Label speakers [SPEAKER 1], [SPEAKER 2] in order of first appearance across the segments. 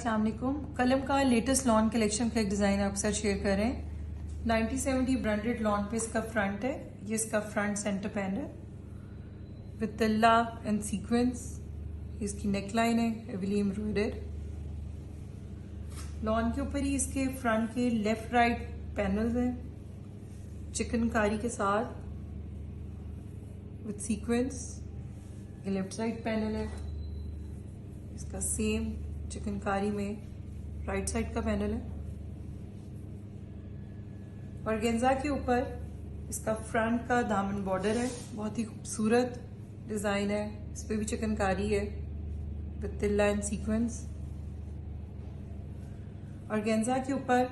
[SPEAKER 1] अस्सलाम वालेकुम। कलम का लेटेस्ट लॉन कलेक्शन का एक डिज़ाइन आपके साथ शेयर कर रहे हैं। 9070 ब्रांडेड लॉन पे इसका फ्रंट है। ये इसका फ्रंट सेंटर पैन है विद तिल्ला एंड सीक्वेंस। इसकी नेकलाइन है हेवीली एम्ब्रॉयडर्ड। लॉन के ऊपर ही इसके फ्रंट के लेफ्ट राइट पैनल्स हैं चिकनकारी के साथ विद सीक्वेंस। ये लेफ्ट साइड पैनल है, इसका सेम चिकनकारी में राइट साइड का पैनल है। ऑर्गेन्जा के ऊपर इसका फ्रंट का दामन बॉर्डर है, बहुत ही खूबसूरत डिजाइन है। इस पे भी चिकनकारी है विद तिल्ला एंड सीक्वेंस। ऑर्गेन्जा के ऊपर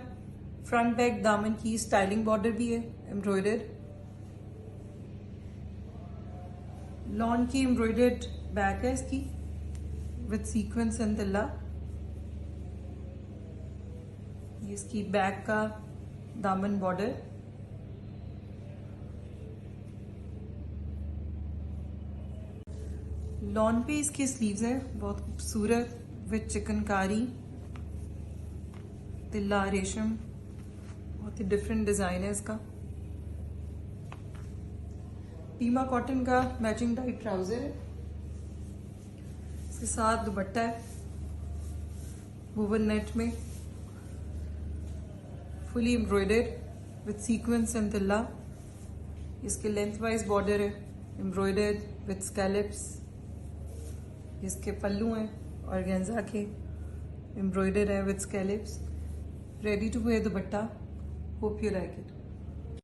[SPEAKER 1] फ्रंट बैक दामन की स्टाइलिंग बॉर्डर भी है एम्ब्रॉयडर्ड। लॉन की एम्ब्रॉयडर्ड बैक है इसकी विद सीक्वेंस एंड तिल्ला। ये इसकी बैक का दामन बॉर्डर। लॉन पे इसके स्लीव्स है बहुत खूबसूरत विद चिकनकारी तिल्ला रेशम। बहुत ही डिफरेंट डिजाइन है इसका। पीमा कॉटन का मैचिंग टाइट ट्राउजर है, इसके साथ दुपट्टा है वूवन नेट में fully embroidered with sequins and tilla. इसके लेंथ वाइज बॉर्डर है एम्ब्रॉयडर्ड विद स्कैलप्स। इसके पल्लू हैं ऑर्गेन्जा के एम्ब्रॉयडर्ड है with scallops. Ready to wear dupatta. Hope you like it.